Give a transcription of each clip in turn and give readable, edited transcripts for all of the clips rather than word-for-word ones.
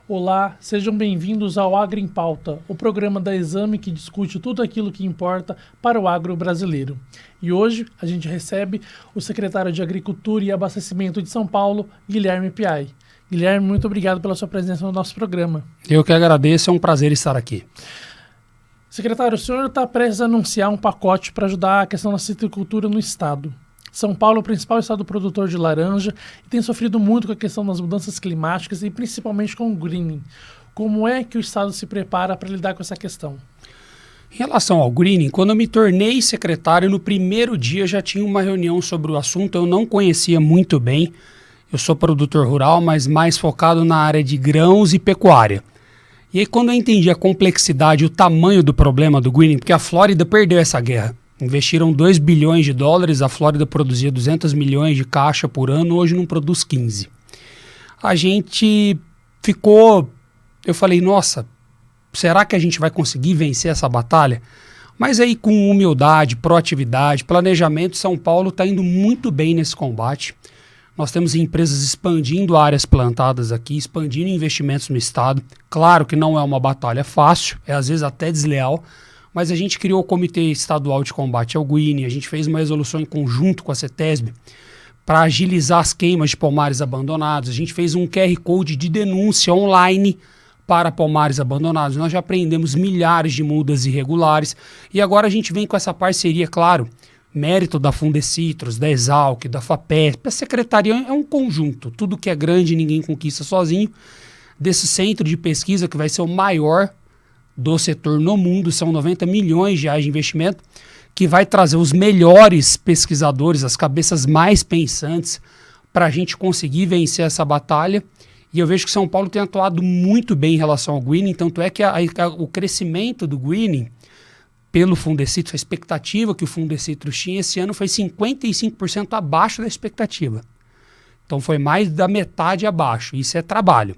Olá, sejam bem-vindos ao Agro em Pauta, o programa da Exame que discute tudo aquilo que importa para o agro brasileiro. E hoje a gente recebe o secretário de Agricultura e Abastecimento de São Paulo, Guilherme Piai. Guilherme, muito obrigado pela sua presença no nosso programa. Eu que agradeço, é um prazer estar aqui. Secretário, o senhor está prestes a anunciar um pacote para ajudar a questão da citricultura no estado. São Paulo é o principal estado produtor de laranja e tem sofrido muito com a questão das mudanças climáticas e principalmente com o greening. Como é que o estado se prepara para lidar com essa questão? Em relação ao greening, quando eu me tornei secretário, no primeiro dia já tinha uma reunião sobre o assunto, eu não conhecia muito bem. Eu sou produtor rural, mas mais focado na área de grãos e pecuária. E aí quando eu entendi a complexidade e o tamanho do problema do greening, porque a Flórida perdeu essa guerra. Investiram 2 bilhões de dólares, a Flórida produzia 200 milhões de caixa por ano, hoje não produz 15. A gente ficou... Eu falei, nossa, será que a gente vai conseguir vencer essa batalha? Mas aí com humildade, proatividade, planejamento, São Paulo está indo muito bem nesse combate. Nós temos empresas expandindo áreas plantadas aqui, expandindo investimentos no estado. Claro que não é uma batalha fácil, é às vezes até desleal, mas a gente criou o Comitê Estadual de Combate ao Greening, a gente fez uma resolução em conjunto com a CETESB para agilizar as queimas de pomares abandonados. A gente fez um QR Code de denúncia online para pomares abandonados. Nós já apreendemos milhares de mudas irregulares e agora a gente vem com essa parceria, claro, mérito da Fundecitrus, da Exalc, da FAPESP. A secretaria é um conjunto, tudo que é grande ninguém conquista sozinho. Desse centro de pesquisa que vai ser o maior do setor no mundo, são 90 milhões de reais de investimento, que vai trazer os melhores pesquisadores, as cabeças mais pensantes, para a gente conseguir vencer essa batalha. E eu vejo que São Paulo tem atuado muito bem em relação ao greening, tanto é que o crescimento do greening pelo Fundecitrus, a expectativa que o Fundecitrus tinha esse ano foi 55% abaixo da expectativa. Então foi mais da metade abaixo, isso é trabalho.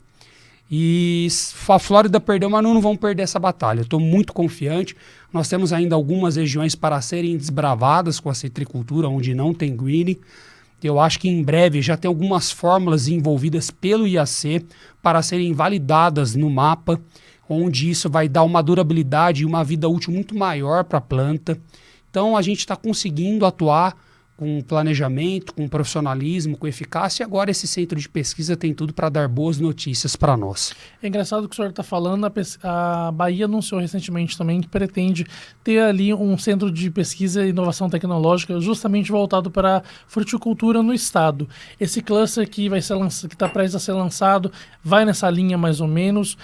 E a Flórida perdeu, mas não vão perder essa batalha. Eu estou muito confiante. Nós temos ainda algumas regiões para serem desbravadas com a citricultura, onde não tem greening. Eu acho que em breve já tem algumas fórmulas envolvidas pelo IAC para serem validadas no mapa, onde isso vai dar uma durabilidade e uma vida útil muito maior para a planta. Então a gente está conseguindo atuar com planejamento, com profissionalismo, com eficácia, e agora esse centro de pesquisa tem tudo para dar boas notícias para nós. É engraçado que o senhor está falando, a Bahia anunciou recentemente também que pretende ter ali um centro de pesquisa e inovação tecnológica justamente voltado para a fruticultura no estado. Esse cluster que vai ser que está prestes a ser lançado vai nessa linha mais ou menos.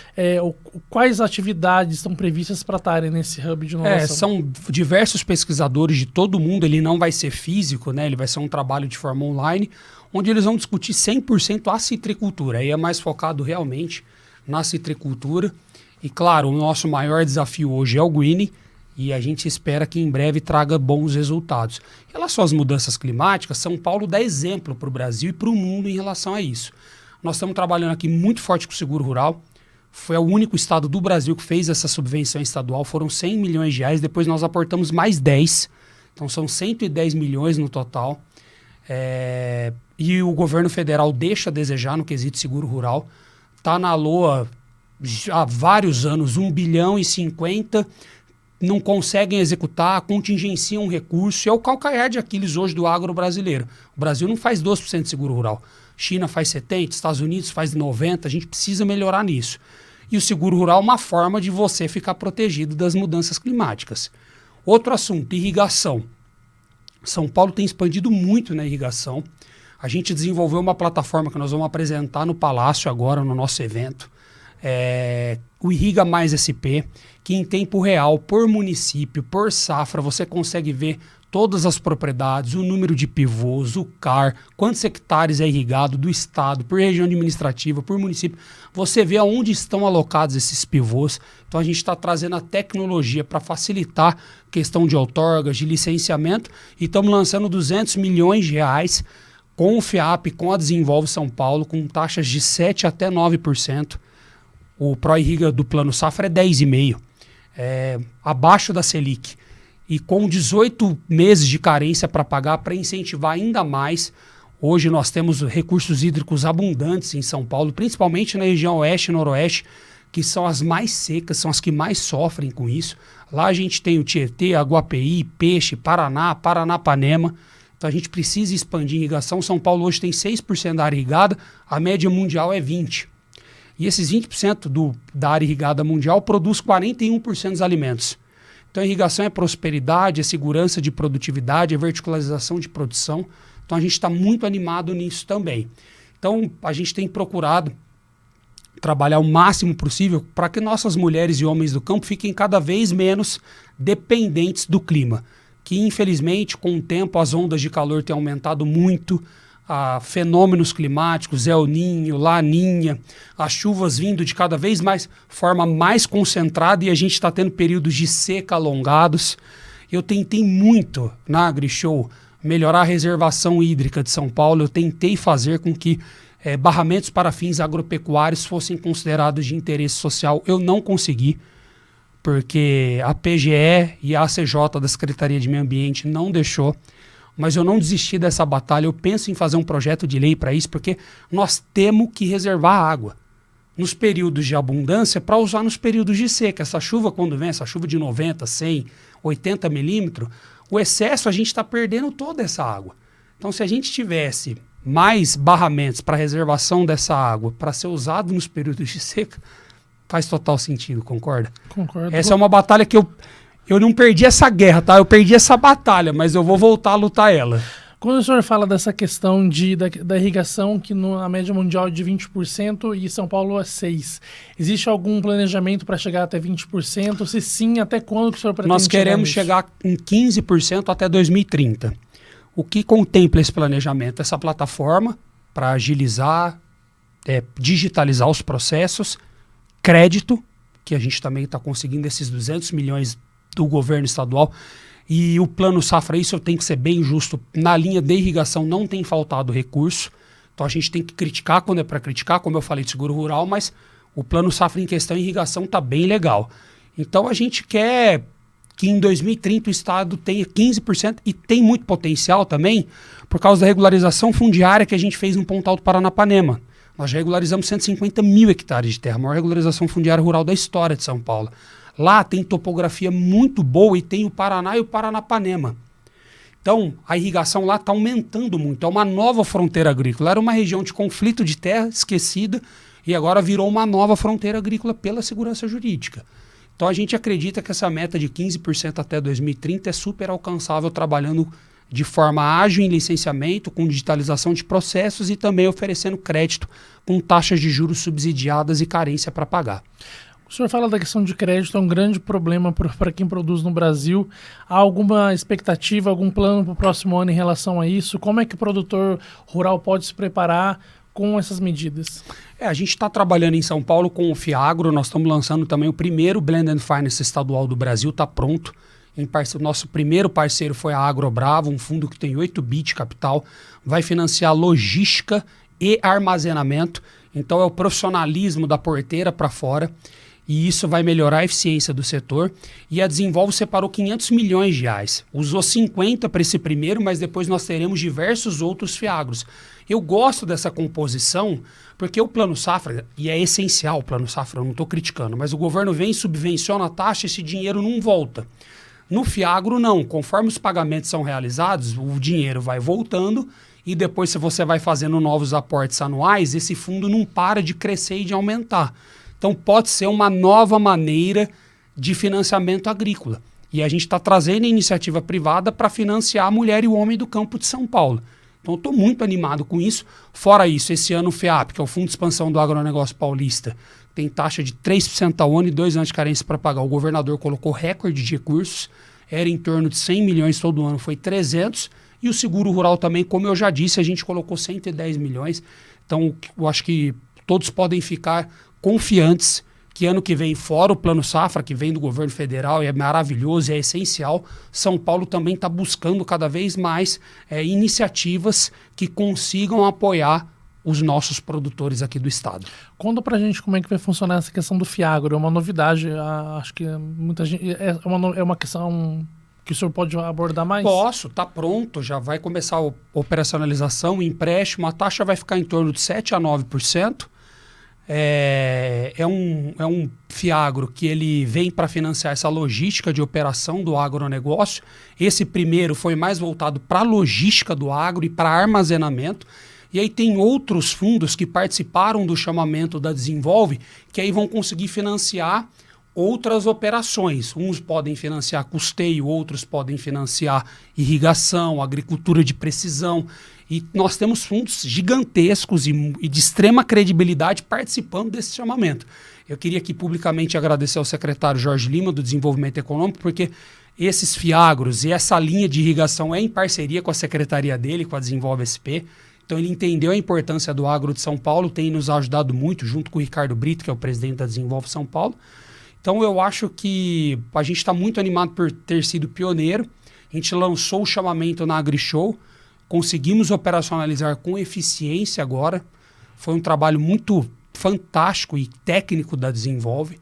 Quais atividades estão previstas para estarem nesse hub de inovação? São diversos pesquisadores de todo mundo, ele não vai ser físico, né? Ele vai ser um trabalho de forma online, onde eles vão discutir 100% a citricultura. Aí é mais focado realmente na citricultura. E claro, o nosso maior desafio hoje é o greening, e a gente espera que em breve traga bons resultados. Em relação às mudanças climáticas, São Paulo dá exemplo para o Brasil e para o mundo em relação a isso. Nós estamos trabalhando aqui muito forte com o seguro rural. Foi o único estado do Brasil que fez essa subvenção estadual, foram 100 milhões de reais, depois nós aportamos mais 10. Então são 110 milhões no total. E o governo federal deixa a desejar no quesito seguro rural. Está na LOA há vários anos, 1 bilhão e 50, não conseguem executar, contingenciam um recurso. É o calcanhar de Aquiles hoje do agro brasileiro. O Brasil não faz 2% de seguro rural. China faz 70%, Estados Unidos faz 90%, a gente precisa melhorar nisso. E o seguro rural é uma forma de você ficar protegido das mudanças climáticas. Outro assunto, irrigação. São Paulo tem expandido muito na irrigação. A gente desenvolveu uma plataforma que nós vamos apresentar no Palácio agora, no nosso evento. O Irriga Mais SP, que em tempo real, por município, por safra, você consegue ver todas as propriedades, o número de pivôs, o CAR, quantos hectares é irrigado do estado, por região administrativa, por município. Você vê aonde estão alocados esses pivôs. Então a gente está trazendo a tecnologia para facilitar a questão de outorgas, de licenciamento, e estamos lançando 200 milhões de reais com o FIAP, com a Desenvolve São Paulo, com taxas de 7% até 9%. O Pró-Irriga do Plano Safra é 10,5%, abaixo da Selic. E com 18 meses de carência para pagar, para incentivar ainda mais Hoje nós temos recursos hídricos abundantes em São Paulo, principalmente na região oeste e noroeste, que são as mais secas, são as que mais sofrem com isso. Lá a gente tem o Tietê, Aguapeí, Peixe, Paraná, Paranapanema. Então a gente precisa expandir a irrigação. São Paulo hoje tem 6% da área irrigada, a média mundial é 20%. E esses 20% da área irrigada mundial produz 41% dos alimentos. Então a irrigação é prosperidade, é segurança de produtividade, é verticalização de produção. Então a gente está muito animado nisso também. Então a gente tem procurado trabalhar o máximo possível para que nossas mulheres e homens do campo fiquem cada vez menos dependentes do clima. Que infelizmente com o tempo as ondas de calor têm aumentado muito, fenômenos climáticos, El Niño, Laninha, as chuvas vindo de cada vez mais forma mais concentrada e a gente está tendo períodos de seca alongados. Eu tentei muito na AgriShow melhorar a reservação hídrica de São Paulo, eu tentei fazer com que barramentos para fins agropecuários fossem considerados de interesse social. Eu não consegui, porque a PGE e a ACJ da Secretaria de Meio Ambiente não deixou, mas eu não desisti dessa batalha. Eu penso em fazer um projeto de lei para isso, porque nós temos que reservar água nos períodos de abundância para usar nos períodos de seca. Essa chuva, quando vem, essa chuva de 90, 100, 80 milímetros, o excesso a gente está perdendo toda essa água. Então, se a gente tivesse mais barramentos para reservação dessa água para ser usado nos períodos de seca, faz total sentido, concorda? Concordo. Essa é uma batalha que eu não perdi essa guerra, tá? Eu perdi essa batalha, mas eu vou voltar a lutar ela. Quando o senhor fala dessa questão da irrigação, que na média mundial é de 20% e São Paulo é 6%, existe algum planejamento para chegar até 20%? Se sim, até quando que o senhor pretende Nós queremos chegar em 15% até 2030. O que contempla esse planejamento? Essa plataforma para agilizar, digitalizar os processos, crédito, que a gente também está conseguindo esses 200 milhões do governo estadual, e o Plano Safra, isso eu tenho que ser bem justo, na linha de irrigação não tem faltado recurso, então a gente tem que criticar quando é para criticar, como eu falei de seguro rural, mas o Plano Safra em questão de irrigação está bem legal. Então a gente quer que em 2030 o Estado tenha 15% e tem muito potencial também por causa da regularização fundiária que a gente fez no Pontal do Paranapanema. Nós já regularizamos 150 mil hectares de terra, a maior regularização fundiária rural da história de São Paulo. Lá tem topografia muito boa e tem o Paraná e o Paranapanema. Então, a irrigação lá está aumentando muito. É uma nova fronteira agrícola. Era uma região de conflito de terra esquecida e agora virou uma nova fronteira agrícola pela segurança jurídica. Então, a gente acredita que essa meta de 15% até 2030 é super alcançável trabalhando de forma ágil em licenciamento, com digitalização de processos e também oferecendo crédito com taxas de juros subsidiadas e carência para pagar. O senhor fala da questão de crédito, é um grande problema para quem produz no Brasil. Há alguma expectativa, algum plano para o próximo ano em relação a isso? Como é que o produtor rural pode se preparar com essas medidas? A gente está trabalhando em São Paulo com o Fiagro, nós estamos lançando também o primeiro Blend and Finance estadual do Brasil, está pronto. Nosso primeiro parceiro foi a Agrobravo, um fundo que tem 8 bi de capital, vai financiar logística e armazenamento. Então é o profissionalismo da porteira para fora. E isso vai melhorar a eficiência do setor. E a Desenvolve separou 500 milhões de reais. Usou 50 para esse primeiro, mas depois nós teremos diversos outros fiagros. Eu gosto dessa composição porque o Plano Safra, e é essencial o Plano Safra, eu não estou criticando, mas o governo vem, subvenciona a taxa e esse dinheiro não volta. No fiagro não, conforme os pagamentos são realizados, o dinheiro vai voltando e depois se você vai fazendo novos aportes anuais, esse fundo não para de crescer e de aumentar. Então pode ser uma nova maneira de financiamento agrícola. E a gente está trazendo a iniciativa privada para financiar a mulher e o homem do campo de São Paulo. Então eu estou muito animado com isso. Fora isso, esse ano o FEAP, que é o Fundo de Expansão do Agronegócio Paulista, tem taxa de 3% ao ano e 2 anos de carência para pagar. O governador colocou recorde de recursos, era em torno de 100 milhões todo ano, foi 300. E o seguro rural também, como eu já disse, a gente colocou 110 milhões. Então eu acho que todos podem ficar confiantes que ano que vem, fora o Plano Safra, que vem do governo federal e é maravilhoso e é essencial, São Paulo também está buscando cada vez mais iniciativas que consigam apoiar os nossos produtores aqui do estado. Conta pra gente como é que vai funcionar essa questão do Fiagro. É uma novidade, acho que muita gente... É uma questão que que o senhor pode abordar mais? Posso, está pronto, já vai começar a operacionalização, o empréstimo, a taxa vai ficar em torno de 7% a 9%. É um FIAGRO que ele vem para financiar essa logística de operação do agronegócio. Esse primeiro foi mais voltado para a logística do agro e para armazenamento. E aí tem outros fundos que participaram do chamamento da Desenvolve, que aí vão conseguir financiar outras operações. Uns podem financiar custeio, outros podem financiar irrigação, agricultura de precisão. E nós temos fundos gigantescos e de extrema credibilidade participando desse chamamento. Eu queria aqui publicamente agradecer ao secretário Jorge Lima do Desenvolvimento Econômico, porque esses FIAGROS e essa linha de irrigação é em parceria com a secretaria dele, com a Desenvolve SP. Então ele entendeu a importância do agro de São Paulo, tem nos ajudado muito, junto com o Ricardo Brito, que é o presidente da Desenvolve São Paulo. Então eu acho que a gente está muito animado por ter sido pioneiro. A gente lançou o chamamento na AgriShow, conseguimos operacionalizar com eficiência agora. Foi um trabalho muito fantástico e técnico da Desenvolve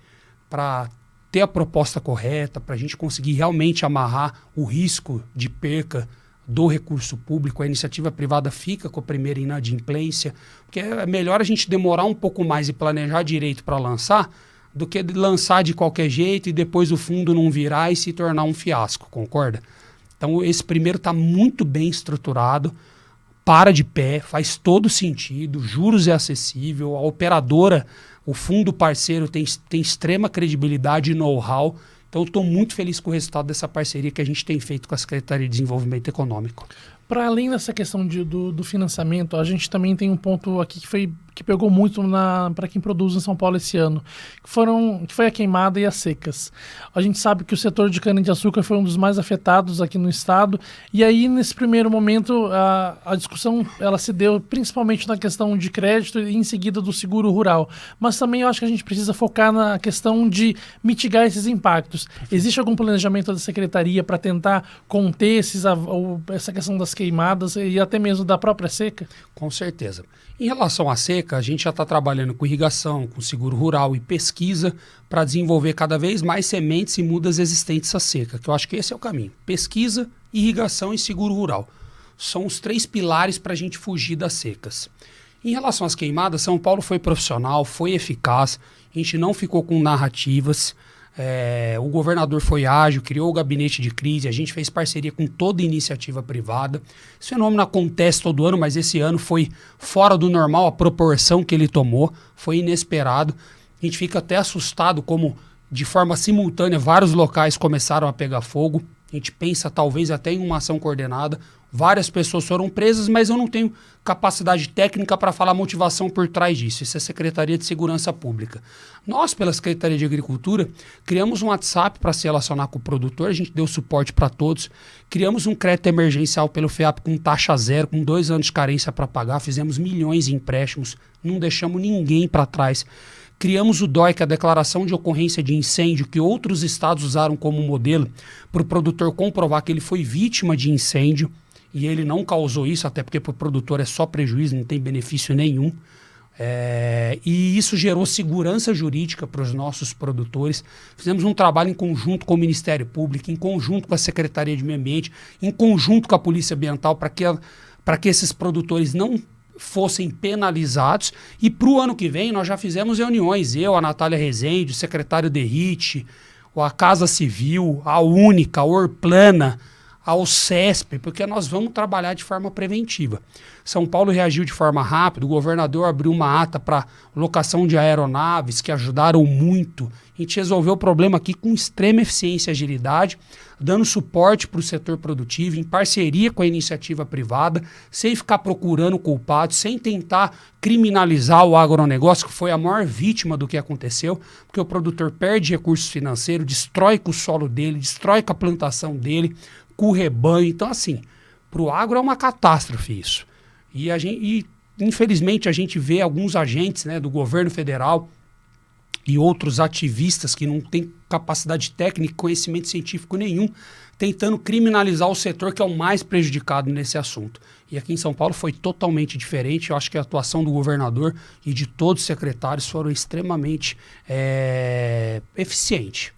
para ter a proposta correta, para a gente conseguir realmente amarrar o risco de perca do recurso público. A iniciativa privada fica com a primeira inadimplência, porque é melhor a gente demorar um pouco mais e planejar direito para lançar do que lançar de qualquer jeito e depois o fundo não virar e se tornar um fiasco, concorda? Então esse primeiro está muito bem estruturado, para de pé, faz todo sentido, juros é acessível, a operadora, o fundo parceiro tem extrema credibilidade e know-how. Então eu estou muito feliz com o resultado dessa parceria que a gente tem feito com a Secretaria de Desenvolvimento Econômico. Para além dessa questão do financiamento, a gente também tem um ponto aqui que pegou muito para quem produz em São Paulo esse ano, que foi a queimada e as secas. A gente sabe que o setor de cana-de-açúcar foi um dos mais afetados aqui no estado, e aí nesse primeiro momento a discussão ela se deu principalmente na questão de crédito e em seguida do seguro rural. Mas também eu acho que a gente precisa focar na questão de mitigar esses impactos. Existe algum planejamento da Secretaria para tentar conter essa questão das queimadas e até mesmo da própria seca? Com certeza. Em relação à seca, a gente já está trabalhando com irrigação, com seguro rural e pesquisa para desenvolver cada vez mais sementes e mudas resistentes à seca, que eu acho que esse é o caminho. Pesquisa, irrigação e seguro rural. São os 3 pilares para a gente fugir das secas. Em relação às queimadas, São Paulo foi profissional, foi eficaz, a gente não ficou com narrativas. O governador foi ágil, criou o gabinete de crise, a gente fez parceria com toda iniciativa privada. Esse fenômeno acontece todo ano, mas esse ano foi fora do normal, a proporção que ele tomou foi inesperado. A gente fica até assustado como, de forma simultânea, vários locais começaram a pegar fogo. A gente pensa talvez até em uma ação coordenada. Várias pessoas foram presas, mas eu não tenho capacidade técnica para falar a motivação por trás disso. Isso é a Secretaria de Segurança Pública. Nós, pela Secretaria de Agricultura, criamos um WhatsApp para se relacionar com o produtor, a gente deu suporte para todos. Criamos um crédito emergencial pelo FEAP com taxa zero, com 2 anos de carência para pagar, fizemos milhões em empréstimos, não deixamos ninguém para trás. Criamos o DOI, que é a Declaração de Ocorrência de Incêndio, que outros estados usaram como modelo para o produtor comprovar que ele foi vítima de incêndio e ele não causou isso, até porque para o produtor é só prejuízo, não tem benefício nenhum. E isso gerou segurança jurídica para os nossos produtores. Fizemos um trabalho em conjunto com o Ministério Público, em conjunto com a Secretaria de Meio Ambiente, em conjunto com a Polícia Ambiental, para que esses produtores não fossem penalizados. E para o ano que vem nós já fizemos reuniões, eu, a Natália Rezende, o secretário Derrite, a Casa Civil, a Única, a Orplana, ao CESP, porque nós vamos trabalhar de forma preventiva. São Paulo reagiu de forma rápida, o governador abriu uma ata para locação de aeronaves que ajudaram muito. A gente resolveu o problema aqui com extrema eficiência e agilidade, dando suporte para o setor produtivo, em parceria com a iniciativa privada, sem ficar procurando culpados, sem tentar criminalizar o agronegócio, que foi a maior vítima do que aconteceu, porque o produtor perde recursos financeiros, destrói com o solo dele, destrói com a plantação dele, com o rebanho. Então, assim, para o agro é uma catástrofe isso. E infelizmente, a gente vê alguns agentes, né, do governo federal e outros ativistas que não têm capacidade técnica e conhecimento científico nenhum, tentando criminalizar o setor que é o mais prejudicado nesse assunto. E aqui em São Paulo foi totalmente diferente. Eu acho que a atuação do governador e de todos os secretários foram extremamente eficiente.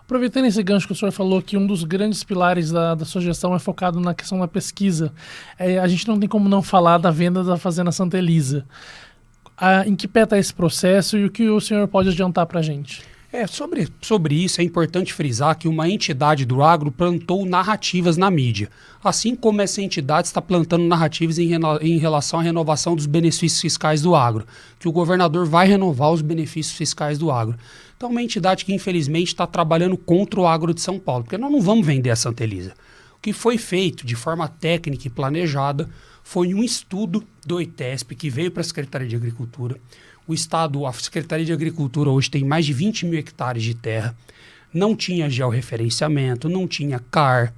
Aproveitando esse gancho que o senhor falou que um dos grandes pilares da sua gestão é focado na questão da pesquisa, a gente não tem como não falar da venda da Fazenda Santa Elisa. Em que pé está esse processo e o que o senhor pode adiantar para a gente? Sobre isso, é importante frisar que uma entidade do agro plantou narrativas na mídia, assim como essa entidade está plantando narrativas em relação à renovação dos benefícios fiscais do agro, que o governador vai renovar os benefícios fiscais do agro. Então, uma entidade que, infelizmente, está trabalhando contra o agro de São Paulo, porque nós não vamos vender a Santa Elisa. O que foi feito de forma técnica e planejada foi um estudo do ITESP que veio para a Secretaria de Agricultura. O Estado, a Secretaria de Agricultura hoje tem mais de 20 mil hectares de terra, não tinha georreferenciamento, não tinha CAR,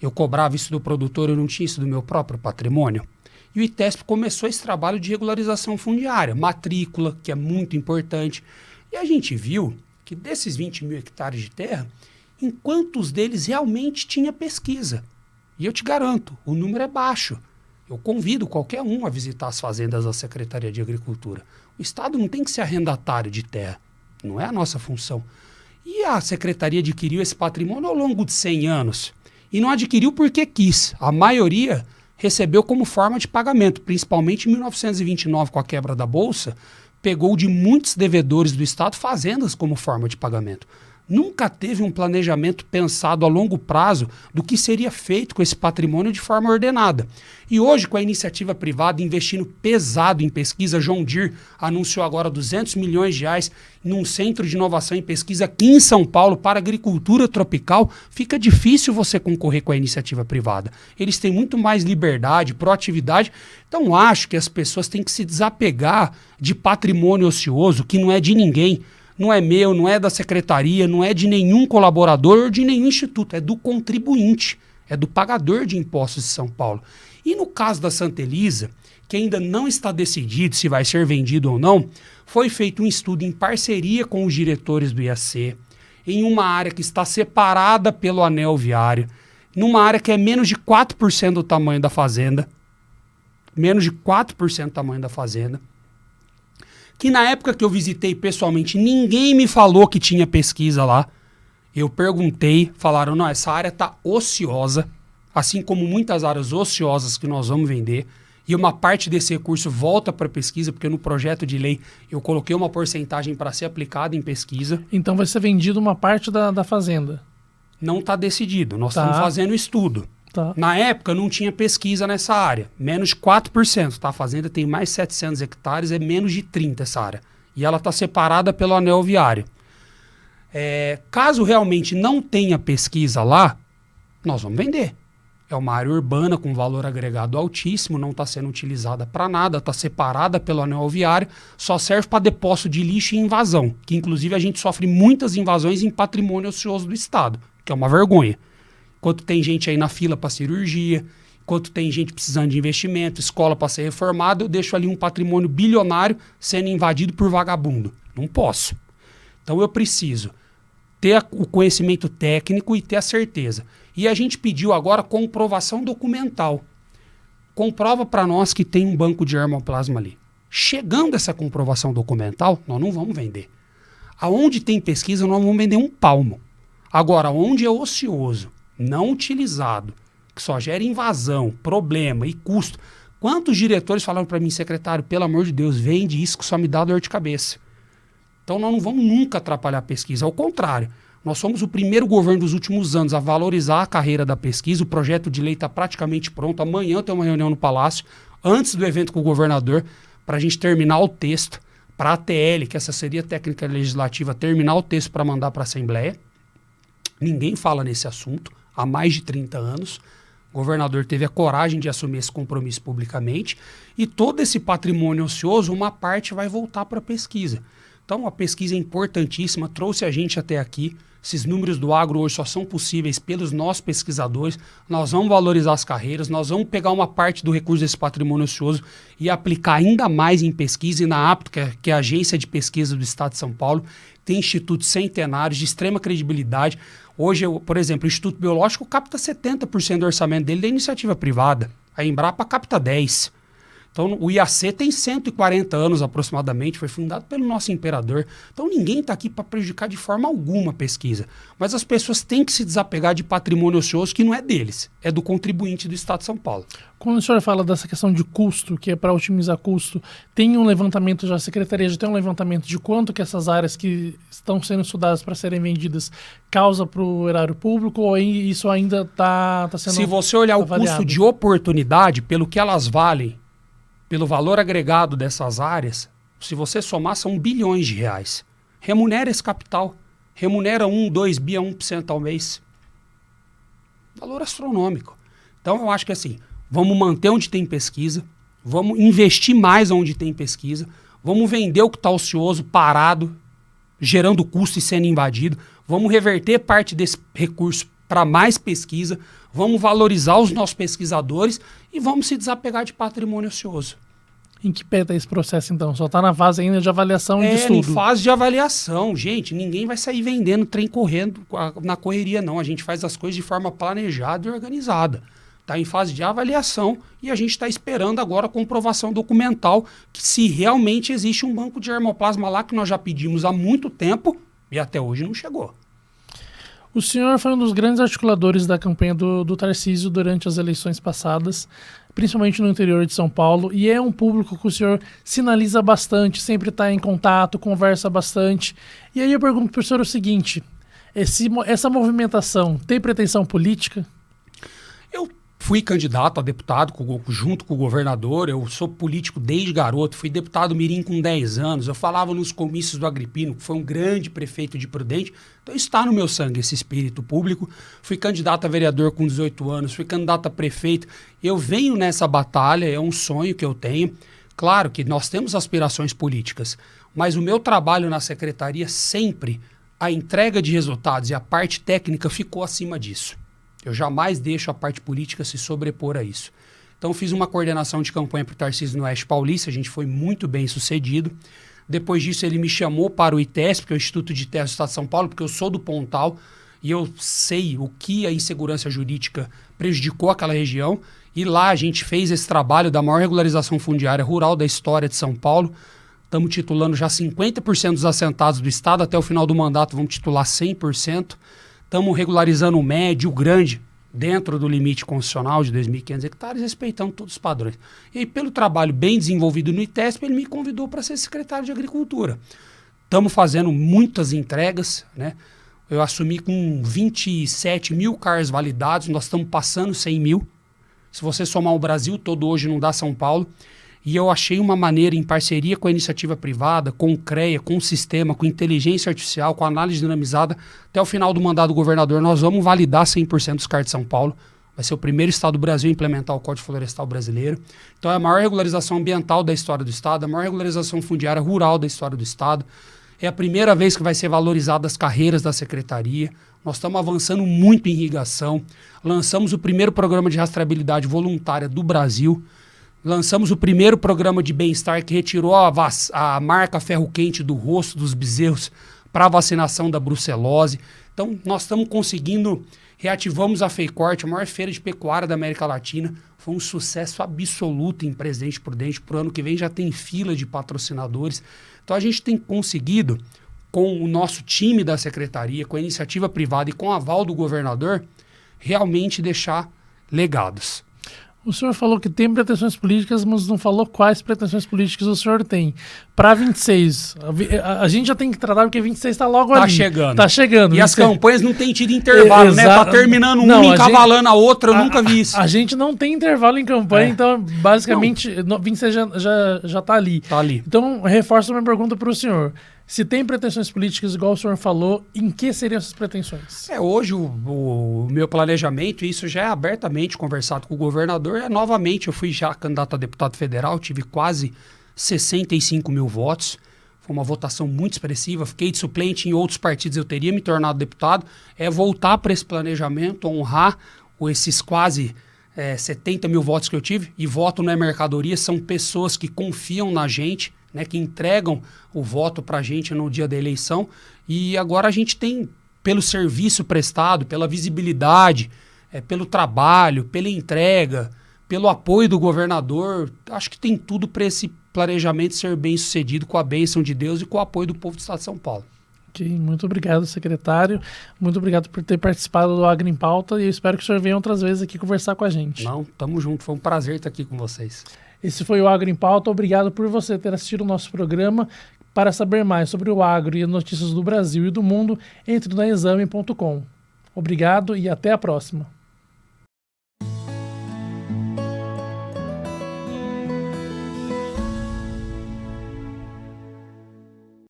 eu cobrava isso do produtor, eu não tinha isso do meu próprio patrimônio. E o ITESP começou esse trabalho de regularização fundiária, matrícula, que é muito importante. E a gente viu que desses 20 mil hectares de terra, em quantos deles realmente tinha pesquisa. E eu te garanto, o número é baixo. Eu convido qualquer um a visitar as fazendas da Secretaria de Agricultura. O Estado não tem que ser arrendatário de terra. Não é a nossa função. E a Secretaria adquiriu esse patrimônio ao longo de 100 anos. E não adquiriu porque quis. A maioria recebeu como forma de pagamento. Principalmente em 1929, com a quebra da Bolsa, pegou de muitos devedores do Estado fazendas como forma de pagamento. Nunca teve um planejamento pensado a longo prazo do que seria feito com esse patrimônio de forma ordenada. E hoje, com a iniciativa privada investindo pesado em pesquisa, John Deere anunciou agora 200 milhões de reais num centro de inovação em pesquisa aqui em São Paulo para agricultura tropical, fica difícil você concorrer com a iniciativa privada. Eles têm muito mais liberdade, proatividade. Então, acho que as pessoas têm que se desapegar de patrimônio ocioso que não é de ninguém. Não é meu, não é da secretaria, não é de nenhum colaborador ou de nenhum instituto, é do contribuinte, é do pagador de impostos de São Paulo. E no caso da Santa Elisa, que ainda não está decidido se vai ser vendido ou não, foi feito um estudo em parceria com os diretores do IAC, em uma área que está separada pelo anel viário, numa área que é menos de 4% do tamanho da fazenda, menos de 4% do tamanho da fazenda, que na época que eu visitei pessoalmente, ninguém me falou que tinha pesquisa lá. Eu perguntei, falaram, não, essa área está ociosa, assim como muitas áreas ociosas que nós vamos vender, e uma parte desse recurso volta para pesquisa, porque no projeto de lei eu coloquei uma porcentagem para ser aplicada em pesquisa. Então vai ser vendido uma parte da fazenda? Não está decidido, nós estamos fazendo estudo. Tá. Na época não tinha pesquisa nessa área, menos de 4%. Tá? A fazenda tem mais 700 hectares, é menos de 30 essa área. E ela está separada pelo anel viário. Caso realmente não tenha pesquisa lá, nós vamos vender. É uma área urbana com valor agregado altíssimo, não está sendo utilizada para nada, está separada pelo anel viário, só serve para depósito de lixo e invasão, que inclusive a gente sofre muitas invasões em patrimônio ocioso do Estado, que é uma vergonha. Enquanto tem gente aí na fila para cirurgia, enquanto tem gente precisando de investimento, escola para ser reformada, eu deixo ali um patrimônio bilionário sendo invadido por vagabundo. Não posso. Então eu preciso ter o conhecimento técnico e ter a certeza. E a gente pediu agora comprovação documental. Comprova para nós que tem um banco de germoplasma ali. Chegando essa comprovação documental, nós não vamos vender. Aonde tem pesquisa, nós vamos vender um palmo. Agora, onde é ocioso, não utilizado, que só gera invasão, problema e custo. Quantos diretores falaram para mim, secretário, pelo amor de Deus, vende isso que só me dá dor de cabeça. Então nós não vamos nunca atrapalhar a pesquisa, ao contrário. Nós somos o primeiro governo dos últimos anos a valorizar a carreira da pesquisa, o projeto de lei está praticamente pronto, amanhã tem uma reunião no Palácio, antes do evento com o governador, para a gente terminar o texto, para a ATL, que é a Assessoria Técnica Legislativa, terminar o texto para mandar para a Assembleia. Ninguém fala nesse assunto há mais de 30 anos. O governador teve a coragem de assumir esse compromisso publicamente e todo esse patrimônio ocioso, uma parte vai voltar para a pesquisa. Então a pesquisa é importantíssima, trouxe a gente até aqui. Esses números do agro hoje só são possíveis pelos nossos pesquisadores. Nós vamos valorizar as carreiras, nós vamos pegar uma parte do recurso desse patrimônio ocioso e aplicar ainda mais em pesquisa. E na APTO, que é a agência de pesquisa do Estado de São Paulo, tem institutos centenários de extrema credibilidade. Hoje, por exemplo, o Instituto Biológico capta 70% do orçamento dele da iniciativa privada. A Embrapa capta 10%. Então, o IAC tem 140 anos aproximadamente, foi fundado pelo nosso imperador. Então, ninguém está aqui para prejudicar de forma alguma a pesquisa. Mas as pessoas têm que se desapegar de patrimônio ocioso que não é deles, é do contribuinte do Estado de São Paulo. Quando o senhor fala dessa questão de custo, que é para otimizar custo, tem um levantamento, já a Secretaria já tem um levantamento de quanto que essas áreas que estão sendo estudadas para serem vendidas causa para o erário público, ou isso ainda está sendo Se você olhar avaliado? O custo de oportunidade, pelo que elas valem, pelo valor agregado dessas áreas, se você somar, são bilhões de reais. Remunera esse capital. Remunera 1, 2 bi a 1% ao mês. Valor astronômico. Então, eu acho que assim, vamos manter onde tem pesquisa, vamos investir mais onde tem pesquisa, vamos vender o que está ocioso, parado, gerando custo e sendo invadido, vamos reverter parte desse recurso para mais pesquisa, vamos valorizar os nossos pesquisadores e vamos se desapegar de patrimônio ocioso. Em que pé está esse processo, então? Só está na fase ainda de avaliação e de estudo? Em fase de avaliação. Gente, ninguém vai sair vendendo trem correndo na correria, não. A gente faz as coisas de forma planejada e organizada. Está em fase de avaliação e a gente está esperando agora a comprovação documental que se realmente existe um banco de germoplasma lá que nós já pedimos há muito tempo e até hoje não chegou. O senhor foi um dos grandes articuladores da campanha do Tarcísio durante as eleições passadas, principalmente no interior de São Paulo, e é um público que o senhor sinaliza bastante, sempre está em contato, conversa bastante. E aí eu pergunto para o senhor o seguinte, essa movimentação tem pretensão política? Eu fui candidato a deputado junto com o governador, eu sou político desde garoto, fui deputado mirim com 10 anos, eu falava nos comícios do Agripino, que foi um grande prefeito de Prudente, então está no meu sangue esse espírito público. Fui candidato a vereador com 18 anos, fui candidato a prefeito, eu venho nessa batalha, é um sonho que eu tenho. Claro que nós temos aspirações políticas, mas o meu trabalho na secretaria sempre, a entrega de resultados e a parte técnica ficou acima disso. Eu jamais deixo a parte política se sobrepor a isso. Então fiz uma coordenação de campanha para o Tarcísio no Oeste Paulista, a gente foi muito bem sucedido. Depois disso ele me chamou para o ITESP, que é o Instituto de Testes do Estado de São Paulo, porque eu sou do Pontal e eu sei o que a insegurança jurídica prejudicou aquela região. E lá a gente fez esse trabalho da maior regularização fundiária rural da história de São Paulo. Estamos titulando já 50% dos assentados do estado, até o final do mandato vamos titular 100%. Estamos regularizando o médio, o grande, dentro do limite constitucional de 2.500 hectares, respeitando todos os padrões. E aí, pelo trabalho bem desenvolvido no ITESP, ele me convidou para ser secretário de Agricultura. Estamos fazendo muitas entregas, né? Eu assumi com 27 mil CARs validados, nós estamos passando 100 mil. Se você somar o Brasil todo hoje, não dá São Paulo. E eu achei uma maneira, em parceria com a iniciativa privada, com o CREA, com o sistema, com inteligência artificial, com análise dinamizada, até o final do mandato do governador, nós vamos validar 100% dos CARs de São Paulo. Vai ser o primeiro estado do Brasil a implementar o Código Florestal Brasileiro. Então é a maior regularização ambiental da história do estado, a maior regularização fundiária rural da história do estado. É a primeira vez que vai ser valorizada as carreiras da secretaria. Nós estamos avançando muito em irrigação. Lançamos o primeiro programa de rastreabilidade voluntária do Brasil. Lançamos o primeiro programa de bem-estar que retirou a marca ferro-quente do rosto dos bezerros para a vacinação da brucelose. Então, nós estamos conseguindo, reativamos a FEICORT, a maior feira de pecuária da América Latina. Foi um sucesso absoluto em Presidente Prudente. Para o ano que vem já tem fila de patrocinadores. Então, a gente tem conseguido, com o nosso time da secretaria, com a iniciativa privada e com o aval do governador, realmente deixar legados. O senhor falou que tem pretensões políticas, mas não falou quais pretensões políticas o senhor tem. Para 26, a gente já tem que tratar porque 26 está logo ali. Está chegando. E 26. As campanhas não têm tido intervalo, né? Está terminando uma encavalando a outra, eu nunca vi isso. A gente não tem intervalo em campanha, então basicamente 26 já está ali. Está ali. Então, reforço a minha pergunta para o senhor. Se tem pretensões políticas, igual o senhor falou, em que seriam essas pretensões? Hoje o meu planejamento, e isso já é abertamente conversado com o governador, novamente eu fui já candidato a deputado federal, tive quase 65 mil votos, foi uma votação muito expressiva, fiquei de suplente em outros partidos, eu teria me tornado deputado, voltar para esse planejamento, honrar esses quase 70 mil votos que eu tive, e voto não é mercadoria, são pessoas que confiam na gente, né, que entregam o voto para a gente no dia da eleição, e agora a gente tem, pelo serviço prestado, pela visibilidade, pelo trabalho, pela entrega, pelo apoio do governador. Acho que tem tudo para esse planejamento ser bem sucedido com a bênção de Deus e com o apoio do povo do estado de São Paulo. Ok, muito obrigado, secretário. Muito obrigado por ter participado do Agro em Pauta e eu espero que o senhor venha outras vezes aqui conversar com a gente. Não, tamo junto. Foi um prazer estar aqui com vocês. Esse foi o Agro em Pauta. Obrigado por você ter assistido o nosso programa. Para saber mais sobre o agro e notícias do Brasil e do mundo, entre na exame.com. Obrigado e até a próxima.